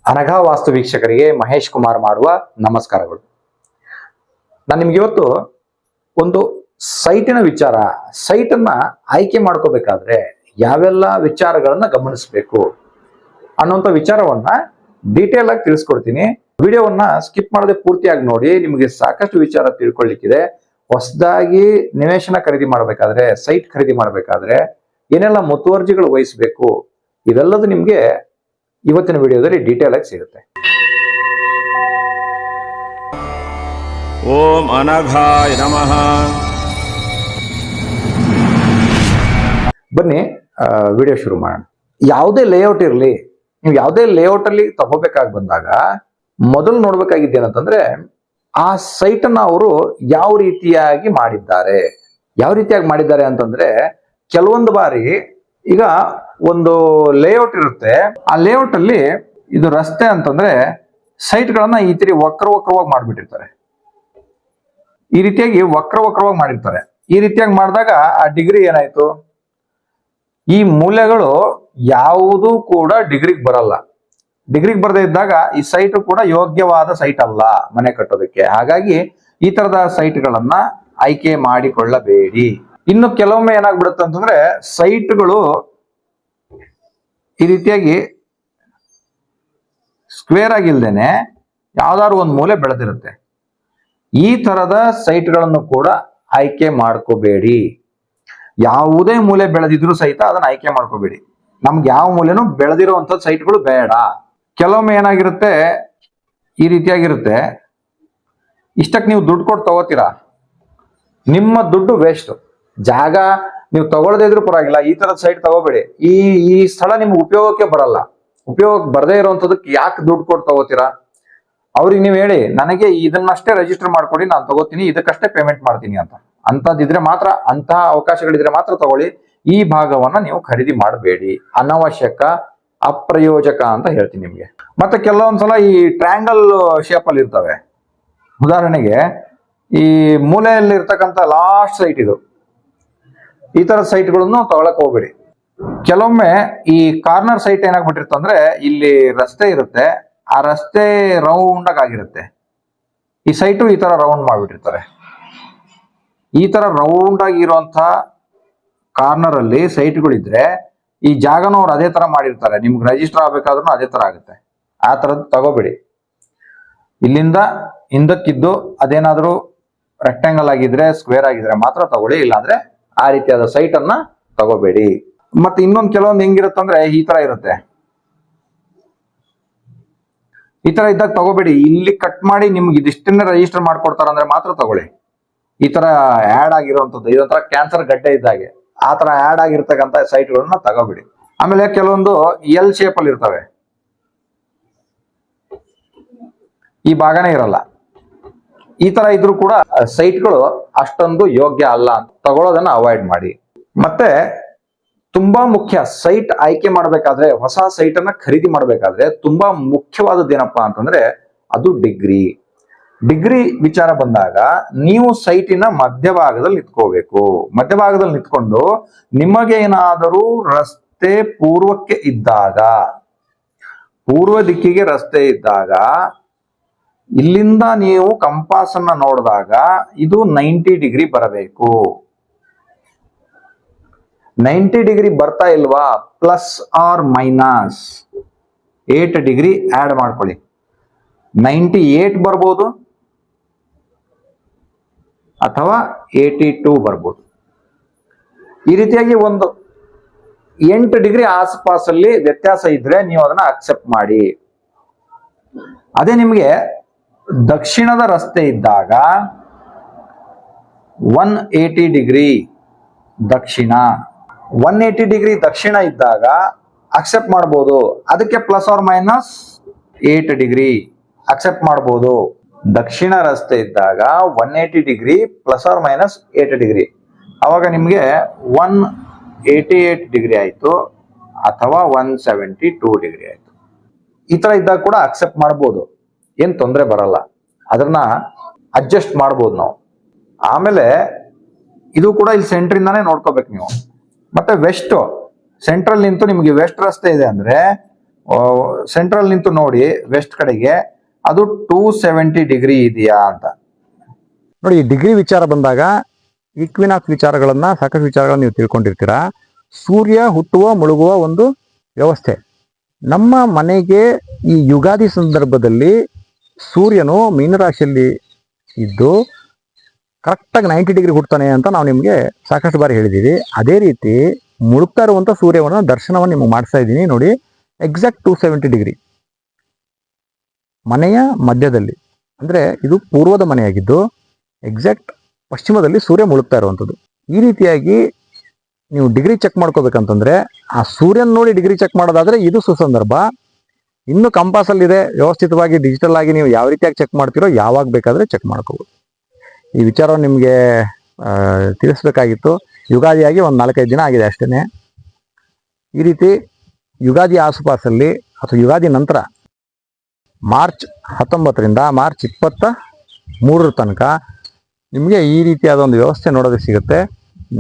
ಅನಘಾ ವಾಸ್ತು ವೀಕ್ಷಕರಿಗೆ ಮಹೇಶ್ ಕುಮಾರ್ ಮಾಡುವ ನಮಸ್ಕಾರಗಳು. ನಾನು ನಿಮ್ಗೆ ಇವತ್ತು ಒಂದು ಸೈಟಿನ ವಿಚಾರ, ಸೈಟನ್ನ ಆಯ್ಕೆ ಮಾಡ್ಕೋಬೇಕಾದ್ರೆ ಯಾವೆಲ್ಲ ವಿಚಾರಗಳನ್ನ ಗಮನಿಸಬೇಕು ಅನ್ನುವಂಥ ವಿಚಾರವನ್ನ ಡೀಟೇಲ್ ಆಗಿ ತಿಳಿಸ್ಕೊಡ್ತೀನಿ. ವಿಡಿಯೋವನ್ನ ಸ್ಕಿಪ್ ಮಾಡದೆ ಪೂರ್ತಿಯಾಗಿ ನೋಡಿ, ನಿಮಗೆ ಸಾಕಷ್ಟು ವಿಚಾರ ತಿಳ್ಕೊಳ್ಳಿಕ್ಕಿದೆ. ಹೊಸದಾಗಿ ನಿವೇಶನ ಖರೀದಿ ಮಾಡಬೇಕಾದ್ರೆ, ಸೈಟ್ ಖರೀದಿ ಮಾಡಬೇಕಾದ್ರೆ ಏನೆಲ್ಲ ಮುತುವರ್ಜಿಗಳು ವಹಿಸಬೇಕು, ಇವೆಲ್ಲದೂ ನಿಮ್ಗೆ ಇವತ್ತಿನ ವಿಡಿಯೋದಲ್ಲಿ ಡೀಟೇಲ್ ಆಗಿ ಸಿಗುತ್ತೆ. ಓಂ ಅನಘಾಯ ನಮಃ. ಬನ್ನಿ ವಿಡಿಯೋ ಶುರು ಮಾಡೋಣ. ಯಾವುದೇ ಲೇಔಟ್ ಇರಲಿ, ನೀವು ಯಾವುದೇ ಲೇಔಟ್ ಅಲ್ಲಿ ತಗೋಬೇಕಾಗಿ ಬಂದಾಗ ಮೊದಲು ನೋಡ್ಬೇಕಾಗಿದ್ದೇನಂತಂದ್ರೆ ಆ ಸೈಟ್ ಅನ್ನ ಅವರು ಯಾವ ರೀತಿಯಾಗಿ ಮಾಡಿದ್ದಾರೆ ಅಂತಂದ್ರೆ, ಕೆಲವೊಂದು ಬಾರಿ ಈಗ ಒಂದು ಲೇಔಟ್ ಇರುತ್ತೆ, ಆ ಲೇಔಟ್ ಅಲ್ಲಿ ಇದು ರಸ್ತೆ ಅಂತಂದ್ರೆ ಸೈಟ್ ಗಳನ್ನ ಈ ತೀರಿ ವಕ್ರವಾಗಿ ಮಾಡ್ಬಿಟ್ಟಿರ್ತಾರೆ. ಈ ರೀತಿಯಾಗಿ ವಕ್ರವಾಗಿ ಮಾಡಿರ್ತಾರೆ. ಈ ರೀತಿಯಾಗಿ ಮಾಡಿದಾಗ ಆ ಡಿಗ್ರಿ ಏನಾಯ್ತು, ಈ ಮೂಲೆಗಳು ಯಾವುದು ಕೂಡ ಡಿಗ್ರಿಗೆ ಬರಲ್ಲ. ಡಿಗ್ರಿಗೆ ಬರದೇ ಇದ್ದಾಗ ಈ ಸೈಟ್ ಕೂಡ ಯೋಗ್ಯವಾದ ಸೈಟ್ ಅಲ್ಲ ಮನೆ ಕಟ್ಟೋದಕ್ಕೆ. ಹಾಗಾಗಿ ಈ ತರದ ಸೈಟ್ಗಳನ್ನ ಆಯ್ಕೆ ಮಾಡಿಕೊಳ್ಳಬೇಡಿ. ಇನ್ನು ಕೆಲವೊಮ್ಮೆ ಏನಾಗ್ಬಿಡುತ್ತೆ ಅಂತಂದ್ರೆ, ಸೈಟ್ಗಳು ಈ ರೀತಿಯಾಗಿ ಸ್ಕ್ವೇರ್ ಆಗಿಲ್ದೇನೆ ಯಾವ್ದಾದ್ರು ಒಂದು ಮೂಲೆ ಬೆಳೆದಿರುತ್ತೆ. ಈ ತರದ ಸೈಟ್ಗಳನ್ನು ಕೂಡ ಆಯ್ಕೆ ಮಾಡ್ಕೋಬೇಡಿ. ಯಾವುದೇ ಮೂಲೆ ಬೆಳೆದಿದ್ರು ಸಹಿತ ಅದನ್ನ ಆಯ್ಕೆ ಮಾಡ್ಕೋಬೇಡಿ. ನಮ್ಗೆ ಯಾವ ಮೂಲೆನೂ ಬೆಳೆದಿರುವಂತ ಸೈಟ್ಗಳು ಬೇಡ. ಕೆಲವೊಮ್ಮೆ ಏನಾಗಿರುತ್ತೆ, ಈ ರೀತಿಯಾಗಿರುತ್ತೆ, ಇಷ್ಟಕ್ಕೆ ನೀವು ದುಡ್ಡು ಕೊಟ್ಟು ತಗೋತೀರಾ, ನಿಮ್ಮ ದುಡ್ಡು ವೇಸ್ಟ್. ಜಾಗ ನೀವು ತಗೊಳ್ಳದೇ ಇದ್ರೂ ಪರವಾಗಿಲ್ಲ, ಈ ತರದ ಸೈಟ್ ತಗೋಬೇಡಿ. ಈ ಸ್ಥಳ ನಿಮ್ಗೆ ಉಪಯೋಗಕ್ಕೆ ಬರಲ್ಲ. ಉಪಯೋಗಕ್ಕೆ ಬರದೇ ಇರುವಂತದಕ್ಕೆ ಯಾಕೆ ದುಡ್ಡು ಕೊಟ್ಟು ತಗೋತೀರಾ? ಅವ್ರಿಗೆ ನೀವು ಹೇಳಿ, ನನಗೆ ಇದನ್ನಷ್ಟೇ ರಿಜಿಸ್ಟರ್ ಮಾಡ್ಕೊಡಿ, ನಾನು ತಗೋತೀನಿ, ಇದಕ್ಕಷ್ಟೇ ಪೇಮೆಂಟ್ ಮಾಡ್ತೀನಿ ಅಂತ. ಅಂತದಿದ್ರೆ ಮಾತ್ರ, ಅಂತಹ ಅವಕಾಶಗಳಿದ್ರೆ ಮಾತ್ರ ತಗೊಳ್ಳಿ. ಈ ಭಾಗವನ್ನ ನೀವು ಖರೀದಿ ಮಾಡಬೇಡಿ. ಅನವಶ್ಯಕ, ಅಪ್ರಯೋಜಕ ಅಂತ ಹೇಳ್ತೀನಿ ನಿಮ್ಗೆ. ಮತ್ತೆ ಕೆಲವೊಂದ್ಸಲ ಈ ಟ್ರ್ಯಾಂಗಲ್ ಶೇಪ್ ಅಲ್ಲಿ ಇರ್ತವೆ. ಉದಾಹರಣೆಗೆ ಈ ಮೂಲೆಯಲ್ಲಿ ಇರ್ತಕ್ಕಂಥ ಲಾಸ್ಟ್ ಸೈಟ್ ಇದು, ಈ ತರ ಸೈಟ್ಗಳನ್ನು ತಗೊಳಕ್ ಹೋಗ್ಬೇಡಿ. ಕೆಲವೊಮ್ಮೆ ಈ ಕಾರ್ನರ್ ಸೈಟ್ ಏನಾಗ್ಬಿಟ್ಟಿರ್ತಂದ್ರೆ, ಇಲ್ಲಿ ರಸ್ತೆ ಇರುತ್ತೆ, ಆ ರಸ್ತೆ ರೌಂಡ್ ಆಗಿರುತ್ತೆ. ಈ ಸೈಟು ಈ ತರ ರೌಂಡ್ ಮಾಡ್ಬಿಟ್ಟಿರ್ತಾರೆ. ಈ ತರ ರೌಂಡ್ ಆಗಿರುವಂತ ಕಾರ್ನರ್ ಅಲ್ಲಿ ಸೈಟ್ಗಳಿದ್ರೆ ಈ ಜಾಗನೂ ಅವ್ರು ಅದೇ ತರ ಮಾಡಿರ್ತಾರೆ. ನಿಮ್ಗೆ ರಿಜಿಸ್ಟರ್ ಆಗ್ಬೇಕಾದ್ರೂ ಅದೇ ತರ ಆಗುತ್ತೆ. ಆ ತರದ್ ತಗೋಬೇಡಿ. ಇಲ್ಲಿಂದ ಹಿಂದಕ್ಕಿದ್ದು ಅದೇನಾದ್ರೂ ರೆಕ್ಟಾಂಗಲ್ ಆಗಿದ್ರೆ, ಸ್ಕ್ವೇರ್ ಆಗಿದ್ರೆ ಮಾತ್ರ ತಗೊಳ್ಳಿ, ಇಲ್ಲಾಂದ್ರೆ ಆ ರೀತಿಯಾದ ಸೈಟ್ ಅನ್ನ ತಗೋಬೇಡಿ. ಮತ್ತೆ ಇನ್ನೊಂದು ಕೆಲವೊಂದು ಹೆಂಗಿರುತ್ತಂದ್ರೆ, ಈ ತರ ಇರುತ್ತೆ. ಈ ತರ ಇದ್ದಾಗ ತಗೋಬೇಡಿ. ಇಲ್ಲಿ ಕಟ್ ಮಾಡಿ ನಿಮ್ಗೆ ಇದಿಷ್ಟನ್ನೇ ರಿಜಿಸ್ಟರ್ ಮಾಡ್ಕೊಡ್ತಾರ ಅಂದ್ರೆ ಮಾತ್ರ ತಗೊಳ್ಳಿ. ಈ ತರ ಆಡ್ ಆಗಿರುವಂತದ್ದು, ಇದೊಂಥರ ಕ್ಯಾನ್ಸರ್ ಗಡ್ಡೆ ಇದ್ದಾಗೆ, ಆ ತರ ಆಡ್ ಆಗಿರ್ತಕ್ಕಂಥ ಸೈಟ್ಗಳನ್ನ ತಗೋಬೇಡಿ. ಆಮೇಲೆ ಕೆಲವೊಂದು ಎಲ್ ಶೇಪ್ ಅಲ್ಲಿ ಇರ್ತವೆ, ಈ ಭಾಗನೇ ಇರಲ್ಲ. ಈ ತರ ಇದ್ರೂ ಕೂಡ ಸೈಟ್ಗಳು ಅಷ್ಟೊಂದು ಯೋಗ್ಯ ಅಲ್ಲ ಅಂತ ತಗೊಳ್ಳೋದನ್ನ ಅವಾಯ್ಡ್ ಮಾಡಿ. ಮತ್ತೆ ತುಂಬಾ ಮುಖ್ಯ, ಸೈಟ್ ಆಯ್ಕೆ ಮಾಡ್ಬೇಕಾದ್ರೆ, ಹೊಸ ಸೈಟ್ ಅನ್ನ ಖರೀದಿ ಮಾಡ್ಬೇಕಾದ್ರೆ ತುಂಬಾ ಮುಖ್ಯವಾದದ್ದು ಏನಪ್ಪಾ ಅಂತಂದ್ರೆ, ಅದು ಡಿಗ್ರಿ ವಿಚಾರ ಬಂದಾಗ ನೀವು ಸೈಟಿನ ಮಧ್ಯಭಾಗದಲ್ಲಿ ನಿಂತ್ಕೋಬೇಕು. ಮಧ್ಯಭಾಗದಲ್ಲಿ ನಿಂತ್ಕೊಂಡು ನಿಮಗೆ ಏನಾದರೂ ರಸ್ತೆ ಪೂರ್ವಕ್ಕೆ ಇದ್ದಾಗ, ಪೂರ್ವ ದಿಕ್ಕಿಗೆ ರಸ್ತೆ ಇದ್ದಾಗ, ಇಲ್ಲಿಂದ ನೀವು ಕಂಪಾಸ್ ಅನ್ನ ನೋಡಿದಾಗ ಇದು 90 ಡಿಗ್ರಿ ಬರಬೇಕು. 90 ಡಿಗ್ರಿ ಬರ್ತಾ ಇಲ್ವಾ, plus or minus 8 degree add ಮಾಡ್ಕೊಳ್ಳಿ. 98 ಬರ್ಬೋದು ಅಥವಾ 82 ಬರ್ಬೋದು. ಈ ರೀತಿಯಾಗಿ ಒಂದು 8 ಡಿಗ್ರಿ ಆಸ್ಪಾಸಲ್ಲಿ ವ್ಯತ್ಯಾಸ ಇದ್ರೆ ನೀವು ಅದನ್ನ ಅಕ್ಸೆಪ್ಟ್ ಮಾಡಿ. ಅದೇ ನಿಮಗೆ ದಕ್ಷಿಣದ ರಸ್ತೆ ಇದ್ದಾಗ 180 ಡಿಗ್ರಿ ದಕ್ಷಿಣ, 180 ಡಿಗ್ರಿ ದಕ್ಷಿಣ ಇದ್ದಾಗ ಅಕ್ಸೆಪ್ಟ್ ಮಾಡ್ಬೋದು. ಅದಕ್ಕೆ plus or minus 8 degree accept ಮಾಡ್ಬೋದು. ದಕ್ಷಿಣ ರಸ್ತೆ ಇದ್ದಾಗ 180 degree plus or minus 8 degree, ಅವಾಗ ನಿಮ್ಗೆ 188 ಡಿಗ್ರಿ ಆಯ್ತು ಅಥವಾ 172 ಡಿಗ್ರಿ ಆಯ್ತು. ಈ ತರ ಇದ್ದಾಗ ಕೂಡ ಅಕ್ಸೆಪ್ಟ್ ಮಾಡ್ಬೋದು, ಏನ್ ತೊಂದರೆ ಬರಲ್ಲ. ಅದನ್ನ ಅಡ್ಜಸ್ಟ್ ಮಾಡ್ಬೋದು ನಾವು. ಆಮೇಲೆ ಇದು ಕೂಡ ಇಲ್ಲಿ ಸೆಂಟ್ರಿಂದಾನೇ ನೋಡ್ಕೋಬೇಕು ನೀವು. ಮತ್ತೆ ವೆಸ್ಟ್ ಸೆಂಟ್ರಲ್ ನಿಂತು ನಿಮಗೆ ವೆಸ್ಟ್ ರಸ್ತೆ ಇದೆ ಅಂದ್ರೆ ಸೆಂಟ್ರಲ್ ನಿಂತು ನೋಡಿ ವೆಸ್ಟ್ ಕಡೆಗೆ, ಅದು 270 ಡಿಗ್ರಿ ಇದೆಯಾ ಅಂತ. ನೋಡಿ, ಈ ಡಿಗ್ರಿ ವಿಚಾರ ಬಂದಾಗ ಈಕ್ವಿನಾಕ್ಸ್ ವಿಚಾರಗಳನ್ನ, ಸಾಕಷ್ಟು ವಿಚಾರಗಳನ್ನ ನೀವು ತಿಳ್ಕೊಂಡಿರ್ತೀರಾ. ಸೂರ್ಯ ಹುಟ್ಟುವ ಮುಳುಗುವ ಒಂದು ವ್ಯವಸ್ಥೆ. ನಮ್ಮ ಮನೆಗೆ ಈ ಯುಗಾದಿ ಸಂದರ್ಭದಲ್ಲಿ ಸೂರ್ಯನು ಮೀನರಾಶಿಯಲ್ಲಿ ಇದ್ದು ಕರೆಕ್ಟಾಗಿ 90 ಡಿಗ್ರಿ ಹುಡ್ತಾನೆ ಅಂತ ನಾವು ನಿಮಗೆ ಸಾಕಷ್ಟು ಬಾರಿ ಹೇಳಿದ್ದೀವಿ. ಅದೇ ರೀತಿ ಮುಳುಗ್ತಾ ಇರುವಂಥ ಸೂರ್ಯವನ್ನು ದರ್ಶನವನ್ನು ನಿಮಗೆ ಮಾಡಿಸ್ತಾ ಇದ್ದೀನಿ ನೋಡಿ. ಎಕ್ಸಾಕ್ಟ್ 270 ಡಿಗ್ರಿ ಮನೆಯ ಮಧ್ಯದಲ್ಲಿ, ಅಂದರೆ ಇದು ಪೂರ್ವದ ಮನೆಯಾಗಿದ್ದು ಎಕ್ಸಾಕ್ಟ್ ಪಶ್ಚಿಮದಲ್ಲಿ ಸೂರ್ಯ ಮುಳುಗ್ತಾ ಇರುವಂಥದ್ದು. ಈ ರೀತಿಯಾಗಿ ನೀವು ಡಿಗ್ರಿ ಚೆಕ್ ಮಾಡ್ಕೋಬೇಕಂತಂದ್ರೆ ಆ ಸೂರ್ಯನ ನೋಡಿ ಡಿಗ್ರಿ ಚೆಕ್ ಮಾಡೋದಾದ್ರೆ ಇದು ಸುಸಂದರ್ಭ. ಇನ್ನು ಕಂಪಾಸಲ್ಲಿದೆ, ವ್ಯವಸ್ಥಿತವಾಗಿ ಡಿಜಿಟಲ್ ಆಗಿ ನೀವು ಯಾವ ರೀತಿಯಾಗಿ ಚೆಕ್ ಮಾಡ್ತೀರೋ ಯಾವಾಗ ಬೇಕಾದರೆ ಚೆಕ್ ಮಾಡ್ಕೋಬೋದು. ಈ ವಿಚಾರವನ್ನು ನಿಮಗೆ ತಿಳಿಸ್ಬೇಕಾಗಿತ್ತು. ಯುಗಾದಿಯಾಗಿ ಒಂದು 4-5 ದಿನ ಆಗಿದೆ ಅಷ್ಟೇ. ಈ ರೀತಿ ಯುಗಾದಿ ಆಸುಪಾಸಲ್ಲಿ ಅಥವಾ ಯುಗಾದಿ ನಂತರ ಮಾರ್ಚ್ 19ರಿಂದ ಮಾರ್ಚ್ 23 ತನಕ ನಿಮಗೆ ಈ ರೀತಿಯಾದ ಒಂದು ವ್ಯವಸ್ಥೆ ನೋಡೋದಕ್ಕೆ ಸಿಗುತ್ತೆ.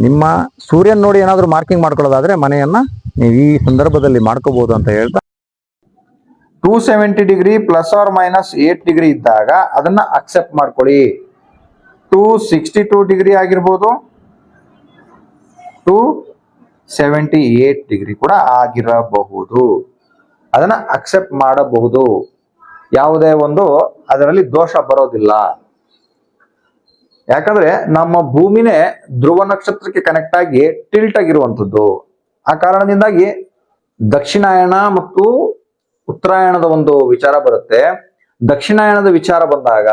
ನಿಮ್ಮ ಸೂರ್ಯನ ನೋಡಿ ಏನಾದರೂ ಮಾರ್ಕಿಂಗ್ ಮಾಡ್ಕೊಳ್ಳೋದಾದ್ರೆ ಮನೆಯನ್ನ ನೀವು ಈ ಸಂದರ್ಭದಲ್ಲಿ ಮಾಡ್ಕೋಬಹುದು ಅಂತ ಹೇಳ್ತಾ, 270 ಡಿಗ್ರಿ ±8 ಡಿಗ್ರಿ ಇದ್ದಾಗ ಅದನ್ನ ಅಕ್ಸೆಪ್ಟ್ ಮಾಡ್ಕೊಳ್ಳಿ. 262 ಡಿಗ್ರಿ ಆಗಿರ್ಬೋದು, 278 ಡಿಗ್ರಿ ಕೂಡ ಆಗಿರಬಹುದು. ಅದನ್ನ ಅಕ್ಸೆಪ್ಟ್ ಮಾಡಬಹುದು. ಯಾವುದೇ ಒಂದು ಅದರಲ್ಲಿ ದೋಷ ಬರೋದಿಲ್ಲ. ಯಾಕಂದ್ರೆ ನಮ್ಮ ಭೂಮಿನೇ ಧ್ರುವ ನಕ್ಷತ್ರಕ್ಕೆ ಕನೆಕ್ಟ್ ಆಗಿ ಟಿಲ್ಟ್ ಆಗಿರುವಂಥದ್ದು. ಆ ಕಾರಣದಿಂದಾಗಿ ದಕ್ಷಿಣಾಯಣ ಮತ್ತು ಉತ್ತರಾಯಣದ ಒಂದು ವಿಚಾರ ಬರುತ್ತೆ. ದಕ್ಷಿಣಾಯಣದ ವಿಚಾರ ಬಂದಾಗ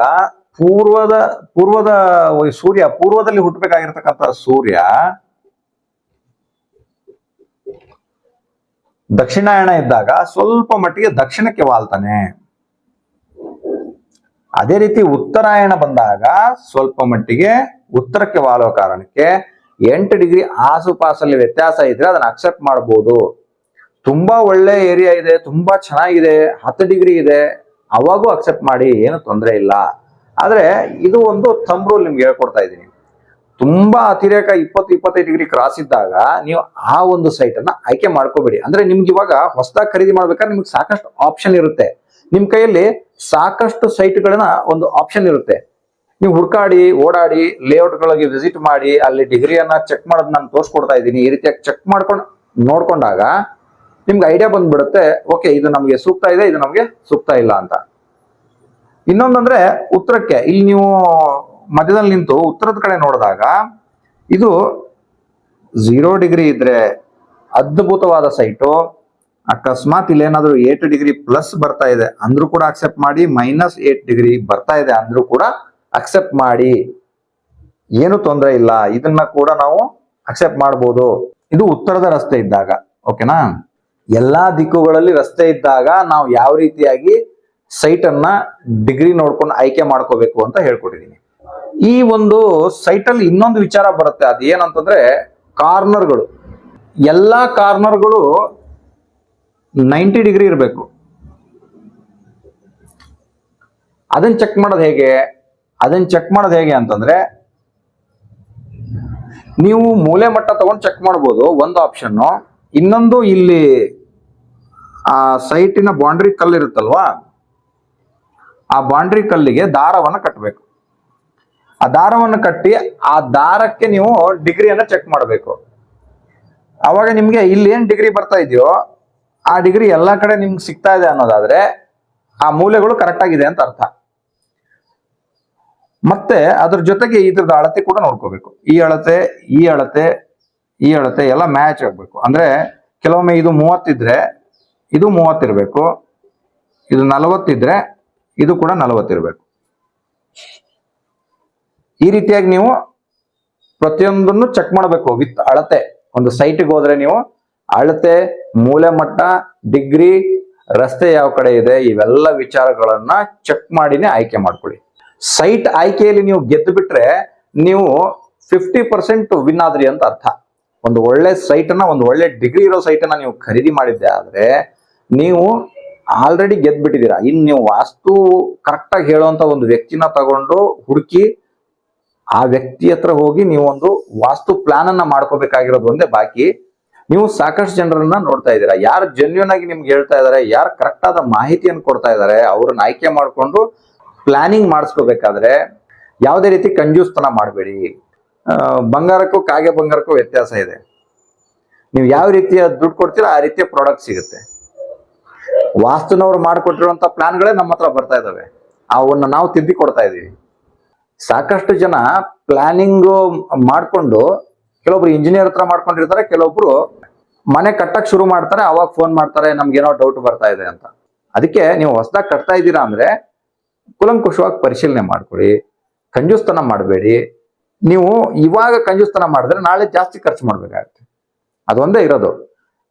ಪೂರ್ವದ ಸೂರ್ಯ, ಪೂರ್ವದಲ್ಲಿ ಹುಟ್ಟಬೇಕಾಗಿರ್ತಕ್ಕಂಥ ಸೂರ್ಯ ದಕ್ಷಿಣಾಯಣ ಇದ್ದಾಗ ಸ್ವಲ್ಪ ಮಟ್ಟಿಗೆ ದಕ್ಷಿಣಕ್ಕೆ ವಾಲ್ತಾನೆ. ಅದೇ ರೀತಿ ಉತ್ತರಾಯಣ ಬಂದಾಗ ಸ್ವಲ್ಪ ಮಟ್ಟಿಗೆ ಉತ್ತರಕ್ಕೆ ವಾಲುವ ಕಾರಣಕ್ಕೆ 8 ಡಿಗ್ರಿ ಆಸುಪಾಸಲ್ಲಿ ವ್ಯತ್ಯಾಸ ಇದ್ರೆ ಅದನ್ನ ಅಕ್ಸೆಪ್ಟ್ ಮಾಡಬಹುದು. ತುಂಬಾ ಒಳ್ಳೆ ಏರಿಯಾ ಇದೆ, ತುಂಬಾ ಚೆನ್ನಾಗಿದೆ, 10 ಡಿಗ್ರಿ ಇದೆ, ಅವಾಗೂ ಅಕ್ಸೆಪ್ಟ್ ಮಾಡಿ, ಏನು ತೊಂದರೆ ಇಲ್ಲ. ಆದ್ರೆ ಇದು ಒಂದು ಥಂಬ್ ರೂಲ್ ನಿಮ್ಗೆ ಹೇಳ್ಕೊಡ್ತಾ ಇದ್ದೀನಿ. ತುಂಬಾ ಅತಿರೇಕ 20-25 ಡಿಗ್ರಿ ಕ್ರಾಸ್ ಇದ್ದಾಗ ನೀವು ಆ ಒಂದು ಸೈಟ್ ಅನ್ನ ಆಯ್ಕೆ ಮಾಡ್ಕೋಬೇಡಿ. ಅಂದ್ರೆ ನಿಮ್ಗೆ ಇವಾಗ ಹೊಸದಾಗಿ ಖರೀದಿ ಮಾಡ್ಬೇಕಾದ್ರೆ ನಿಮ್ಗೆ ಸಾಕಷ್ಟು ಆಪ್ಷನ್ ಇರುತ್ತೆ. ನಿಮ್ ಕೈಯಲ್ಲಿ ಸಾಕಷ್ಟು ಸೈಟ್ಗಳನ್ನ ಒಂದು ಆಪ್ಷನ್ ಇರುತ್ತೆ. ನೀವು ಹುಡ್ಕಾಡಿ ಓಡಾಡಿ ಲೇಔಟ್ಗಳಿಗೆ ವಿಸಿಟ್ ಮಾಡಿ ಅಲ್ಲಿ ಡಿಗ್ರಿಯನ್ನ ಚೆಕ್ ಮಾಡೋದು ನಾನು ತೋರಿಸ್ಕೊಡ್ತಾ ಇದ್ದೀನಿ. ಈ ರೀತಿಯಾಗಿ ಚೆಕ್ ಮಾಡ್ಕೊಂಡು ನೋಡ್ಕೊಂಡಾಗ ನಿಮ್ಗೆ ಐಡಿಯಾ ಬಂದ್ಬಿಡುತ್ತೆ, ಓಕೆ ಇದು ನಮ್ಗೆ ಸೂಕ್ತ ಇದೆ, ಇದು ನಮ್ಗೆ ಸೂಕ್ತ ಇಲ್ಲ ಅಂತ. ಇನ್ನೊಂದಂದ್ರೆ ಉತ್ತರಕ್ಕೆ, ಇಲ್ಲಿ ನೀವು ಮಧ್ಯದಲ್ಲಿ ನಿಂತು ಉತ್ತರದ ಕಡೆ ನೋಡಿದಾಗ ಇದು 0 ಡಿಗ್ರಿ ಇದ್ರೆ ಅದ್ಭುತವಾದ ಸೈಟು. ಅಕಸ್ಮಾತ್ ಇಲ್ಲಿ ಏನಾದ್ರು 8 ಡಿಗ್ರಿ ಪ್ಲಸ್ ಬರ್ತಾ ಇದೆ ಅಂದ್ರೂ ಕೂಡ ಅಕ್ಸೆಪ್ಟ್ ಮಾಡಿ, -8 ಡಿಗ್ರಿ ಬರ್ತಾ ಇದೆ ಅಂದ್ರೂ ಕೂಡ ಅಕ್ಸೆಪ್ಟ್ ಮಾಡಿ, ಏನು ತೊಂದರೆ ಇಲ್ಲ. ಇದನ್ನ ಕೂಡ ನಾವು ಅಕ್ಸೆಪ್ಟ್ ಮಾಡ್ಬೋದು. ಇದು ಉತ್ತರದ ರಸ್ತೆ ಇದ್ದಾಗ, ಓಕೆನಾ. ಎಲ್ಲಾ ದಿಕ್ಕುಗಳಲ್ಲಿ ರಸ್ತೆ ಇದ್ದಾಗ ನಾವು ಯಾವ ರೀತಿಯಾಗಿ ಸೈಟ್ ಅನ್ನ ಡಿಗ್ರಿ ನೋಡ್ಕೊಂಡು ಆಯ್ಕೆ ಮಾಡ್ಕೋಬೇಕು ಅಂತ ಹೇಳ್ಕೊಟ್ಟಿದ್ದೀನಿ. ಈ ಒಂದು ಸೈಟ್ ಅಲ್ಲಿ ಇನ್ನೊಂದು ವಿಚಾರ ಬರುತ್ತೆ. ಅದು ಏನಂತಂದ್ರೆ ಕಾರ್ನರ್ಗಳು. ಎಲ್ಲಾ ಕಾರ್ನರ್ಗಳು 90 ಡಿಗ್ರಿ ಇರಬೇಕು. ಅದನ್ನ ಚೆಕ್ ಮಾಡೋದು ಹೇಗೆ ಅಂತಂದ್ರೆ ನೀವು ಮೂಲೆ ಮಟ್ಟ ತಗೊಂಡು ಚೆಕ್ ಮಾಡ್ಬೋದು, ಒಂದು ಆಪ್ಷನ್. ಇನ್ನೊಂದು ಇಲ್ಲಿ ಆ ಸೈಟಿನ ಬೌಂಡ್ರಿ ಕಲ್ಲು ಇರುತ್ತಲ್ವಾ, ಆ ಬೌಂಡ್ರಿ ಕಲ್ಲಿಗೆ ದಾರವನ್ನು ಕಟ್ಟಬೇಕು. ಆ ದಾರವನ್ನು ಕಟ್ಟಿ ಆ ದಾರಕ್ಕೆ ನೀವು ಡಿಗ್ರಿಯನ್ನ ಚೆಕ್ ಮಾಡಬೇಕು. ಅವಾಗ ನಿಮ್ಗೆ ಇಲ್ಲಿ ಏನ್ ಡಿಗ್ರಿ ಬರ್ತಾ ಇದೆಯೋ ಆ ಡಿಗ್ರಿ ಎಲ್ಲಾ ಕಡೆ ನಿಮ್ಗೆ ಸಿಗ್ತಾ ಇದೆ ಅನ್ನೋದಾದ್ರೆ ಆ ಮೂಲೆಗಳು ಕರೆಕ್ಟ್ ಆಗಿದೆ ಅಂತ ಅರ್ಥ. ಮತ್ತೆ ಅದ್ರ ಜೊತೆಗೆ ಇದ್ರದ ಅಳತೆ ಕೂಡ ನೋಡ್ಕೋಬೇಕು. ಈ ಅಳತೆ ಎಲ್ಲ ಮ್ಯಾಚ್ ಆಗ್ಬೇಕು. ಅಂದ್ರೆ ಕೆಲವೊಮ್ಮೆ ಇದು 30 ಇದ್ರೆ ಇದು 30 ಇರಬೇಕು, ಇದು 40 ಇದ್ರೆ ಇದು ಕೂಡ 40 ಇರಬೇಕು. ಈ ರೀತಿಯಾಗಿ ನೀವು ಪ್ರತಿಯೊಂದನ್ನು ಚೆಕ್ ಮಾಡಬೇಕು ವಿತ್ ಅಳತೆ. ಒಂದು ಸೈಟ್ಗೆ ಹೋದ್ರೆ ನೀವು ಅಳತೆ, ಮೂಲೆ ಮಟ್ಟ, ಡಿಗ್ರಿ, ರಸ್ತೆ ಯಾವ ಕಡೆ ಇದೆ, ಇವೆಲ್ಲ ವಿಚಾರಗಳನ್ನ ಚೆಕ್ ಮಾಡಿನೇ ಆಯ್ಕೆ ಮಾಡ್ಕೊಳ್ಳಿ. ಸೈಟ್ ಆಯ್ಕೆಯಲ್ಲಿ ನೀವು ಗೆದ್ದು ಬಿಟ್ರೆ ನೀವು 50% ವಿನ್ ಆದ್ರಿ ಅಂತ ಅರ್ಥ. ಒಂದು ಒಳ್ಳೆ ಸೈಟ್ ಅನ್ನ, ಒಂದು ಒಳ್ಳೆ ಡಿಗ್ರಿ ಇರೋ ಸೈಟ್ ಅನ್ನ ನೀವು ಖರೀದಿ ಮಾಡಿದ್ದೆ ಆದ್ರೆ ನೀವು ಆಲ್ರೆಡಿ ಗೆದ್ಬಿಟ್ಟಿದ್ದೀರಾ. ಇನ್ನು ನೀವು ವಾಸ್ತು ಕರೆಕ್ಟ್ ಆಗಿ ಹೇಳುವಂತ ಒಂದು ವ್ಯಕ್ತಿನ ತಗೊಂಡು ಹುಡುಕಿ ಆ ವ್ಯಕ್ತಿ ಹತ್ರ ಹೋಗಿ ನೀವು ಒಂದು ವಾಸ್ತು ಪ್ಲಾನ್ ಅನ್ನ ಮಾಡ್ಕೋಬೇಕಾಗಿರೋದು ಒಂದೇ ಬಾಕಿ. ನೀವು ಸಾಕಷ್ಟು ಜನರನ್ನ ನೋಡ್ತಾ ಇದ್ದೀರಾ, ಯಾರು ಜೆನ್ಯೂನ್ ಆಗಿ ನಿಮ್ಗೆ ಹೇಳ್ತಾ ಇದಾರೆ, ಯಾರು ಕರೆಕ್ಟ್ ಆದ ಮಾಹಿತಿಯನ್ನು ಕೊಡ್ತಾ ಇದಾರೆ, ಅವ್ರನ್ನ ಆಯ್ಕೆ ಮಾಡಿಕೊಂಡು ಪ್ಲಾನಿಂಗ್ ಮಾಡಿಸ್ಕೋಬೇಕಾದ್ರೆ ಯಾವುದೇ ರೀತಿ ಕಂಜೂಸ್ತನ ಮಾಡಬೇಡಿ. ಬಂಗಾರಕ್ಕೂ ಕಾಗೆ ಬಂಗಾರಕ್ಕೂ ವ್ಯತ್ಯಾಸ ಇದೆ. ನೀವು ಯಾವ ರೀತಿಯ ದುಡ್ಡು ಕೊಡ್ತೀರಾ ಆ ರೀತಿಯ ಪ್ರಾಡಕ್ಟ್ ಸಿಗುತ್ತೆ. ವಾಸ್ತುನವ್ರು ಮಾಡಿಕೊಟ್ಟಿರುವಂತ ಪ್ಲಾನ್ಗಳೇ ನಮ್ಮ ಹತ್ರ ಬರ್ತಾ ಇದಾವೆ, ಅವನ್ನ ನಾವು ತಿದ್ದಿ ಕೊಡ್ತಾ ಇದೀವಿ. ಸಾಕಷ್ಟು ಜನ ಪ್ಲಾನಿಂಗ್ ಮಾಡಿಕೊಂಡು ಕೆಲವೊಬ್ರು ಇಂಜಿನಿಯರ್ ಹತ್ರ ಮಾಡ್ಕೊಂಡಿರ್ತಾರೆ, ಕೆಲವೊಬ್ರು ಮನೆ ಕಟ್ಟಕ್ ಶುರು ಮಾಡ್ತಾರೆ, ಅವಾಗ ಫೋನ್ ಮಾಡ್ತಾರೆ ನಮ್ಗೇನೋ ಡೌಟ್ ಬರ್ತಾ ಇದೆ ಅಂತ. ಅದಕ್ಕೆ ನೀವು ಹೊಸದಾಗಿ ಕಟ್ತಾ ಇದ್ದೀರಾ ಅಂದ್ರೆ ಕುಲಂಕುಷವಾಗಿ ಪರಿಶೀಲನೆ ಮಾಡ್ಕೊಳ್ಳಿ, ಕಂಜೂಸ್ತನ ಮಾಡಬೇಡಿ. ನೀವು ಇವಾಗ ಕಂಜೂಸ್ತನ ಮಾಡಿದ್ರೆ ನಾಳೆ ಜಾಸ್ತಿ ಖರ್ಚು ಮಾಡ್ಬೇಕಾಗುತ್ತೆ. ಅದೊಂದೇ ಇರೋದು.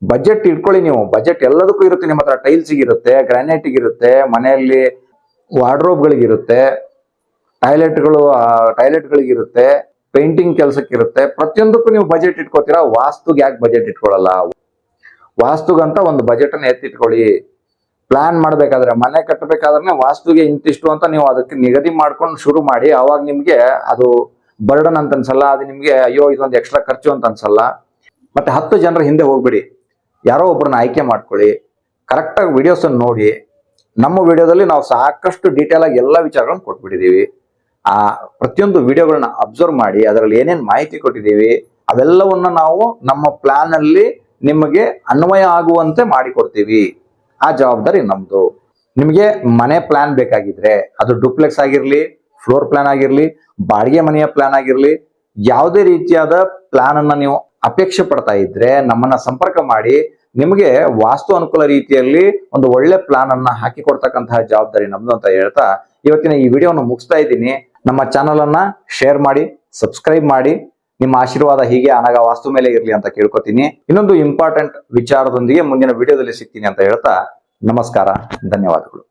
ಬಜೆಟ್ ಇಟ್ಕೊಳ್ಳಿ ನೀವು. ಬಜೆಟ್ ಎಲ್ಲದಕ್ಕೂ ಇರುತ್ತೆ ನಿಮ್ಮ ಹತ್ರ. ಟೈಲ್ಸಿಗಿರುತ್ತೆ, ಗ್ರಾನೈಟಿಗಿರುತ್ತೆ, ಮನೆಯಲ್ಲಿ ವಾರ್ಡ್ರೋಬ್ಗಳಿಗಿರುತ್ತೆ, ಟಾಯ್ಲೆಟ್ಗಳಿಗಿರುತ್ತೆ, ಪೇಂಟಿಂಗ್ ಕೆಲಸಕ್ಕಿರುತ್ತೆ. ಪ್ರತಿಯೊಂದಕ್ಕೂ ನೀವು ಬಜೆಟ್ ಇಟ್ಕೋತೀರಾ. ವಾಸ್ತುಗೆ ಯಾಕೆ ಬಜೆಟ್ ಇಟ್ಕೊಳ್ಳಲ್ಲ? ವಾಸ್ತುಗಂತ ಒಂದು ಬಜೆಟ್ ಅನ್ನ ಎತ್ತಿಟ್ಕೊಳ್ಳಿ. ಪ್ಲಾನ್ ಮಾಡ್ಬೇಕಾದ್ರೆ, ಮನೆ ಕಟ್ಟಬೇಕಾದ್ರೆ ವಾಸ್ತುಗೆ ಇಂತಿಷ್ಟು ಅಂತ ನೀವು ಅದಕ್ಕೆ ನಿಗದಿ ಮಾಡ್ಕೊಂಡು ಶುರು ಮಾಡಿ. ಅವಾಗ ನಿಮ್ಗೆ ಅದು ಬರ್ಡನ್ ಅಂತ ಅನ್ಸಲ್ಲ, ಅದು ನಿಮ್ಗೆ ಅಯ್ಯೋ ಇದೊಂದು ಎಕ್ಸ್ಟ್ರಾ ಖರ್ಚು ಅಂತ ಅನ್ಸಲ್ಲ. ಮತ್ತೆ 10 ಜನರ ಹಿಂದೆ ಹೋಗ್ಬಿಡಿ, ಯಾರೋ ಒಬ್ಬರನ್ನ ಆಯ್ಕೆ ಮಾಡ್ಕೊಳ್ಳಿ. ಕರೆಕ್ಟಾಗಿ ವಿಡಿಯೋಸ್ ಅನ್ನು ನೋಡಿ. ನಮ್ಮ ವಿಡಿಯೋದಲ್ಲಿ ನಾವು ಸಾಕಷ್ಟು ಡೀಟೇಲ್ ಆಗಿ ಎಲ್ಲ ವಿಚಾರಗಳನ್ನ ಕೊಟ್ಬಿಟ್ಟಿದೀವಿ. ಆ ಪ್ರತಿಯೊಂದು ವಿಡಿಯೋಗಳನ್ನ ಅಬ್ಸರ್ವ್ ಮಾಡಿ, ಅದರಲ್ಲಿ ಏನೇನು ಮಾಹಿತಿ ಕೊಟ್ಟಿದ್ದೀವಿ ಅವೆಲ್ಲವನ್ನ ನಾವು ನಮ್ಮ ಪ್ಲಾನ್ ಅಲ್ಲಿ ನಿಮಗೆ ಅನ್ವಯ ಆಗುವಂತೆ ಮಾಡಿಕೊಡ್ತೀವಿ. ಆ ಜವಾಬ್ದಾರಿ ನಮ್ದು. ನಿಮಗೆ ಮನೆ ಪ್ಲಾನ್ ಬೇಕಾಗಿದ್ರೆ ಅದು ಡುಪ್ಲೆಕ್ಸ್ ಆಗಿರ್ಲಿ, ಫ್ಲೋರ್ ಪ್ಲಾನ್ ಆಗಿರ್ಲಿ, ಬಾಡಿಗೆ ಮನೆಯ ಪ್ಲಾನ್ ಆಗಿರ್ಲಿ, ಯಾವುದೇ ರೀತಿಯಾದ ಪ್ಲಾನ್ ಅನ್ನ ನೀವು ಅಪೇಕ್ಷೆ ಪಡ್ತಾ ಇದ್ರೆ ನಮ್ಮನ್ನ ಸಂಪರ್ಕ ಮಾಡಿ. ನಿಮಗೆ ವಾಸ್ತು ಅನುಕೂಲ ರೀತಿಯಲ್ಲಿ ಒಂದು ಒಳ್ಳೆ ಪ್ಲಾನ್ ಅನ್ನ ಹಾಕಿ ಕೊಡ್ತಕ್ಕಂತಹ ಜವಾಬ್ದಾರಿ ನಮ್ದು ಅಂತ ಹೇಳ್ತಾ ಇವತ್ತಿನ ಈ ವಿಡಿಯೋನ ಮುಗಿಸ್ತಾ ಇದ್ದೀನಿ. ನಮ್ಮ ಚಾನಲ್ ಅನ್ನ ಶೇರ್ ಮಾಡಿ, ಸಬ್ಸ್ಕ್ರೈಬ್ ಮಾಡಿ. ನಿಮ್ಮ ಆಶೀರ್ವಾದ ಹೀಗೆ ಅನಗ ವಾಸ್ತು ಮೇಲೆ ಇರ್ಲಿ ಅಂತ ಕೇಳ್ಕೊತೀನಿ. ಇನ್ನೊಂದು ಇಂಪಾರ್ಟೆಂಟ್ ವಿಚಾರದೊಂದಿಗೆ ಮುಂದಿನ ವಿಡಿಯೋದಲ್ಲಿ ಸಿಗ್ತೀನಿ ಅಂತ ಹೇಳ್ತಾ ನಮಸ್ಕಾರ, ಧನ್ಯವಾದಗಳು.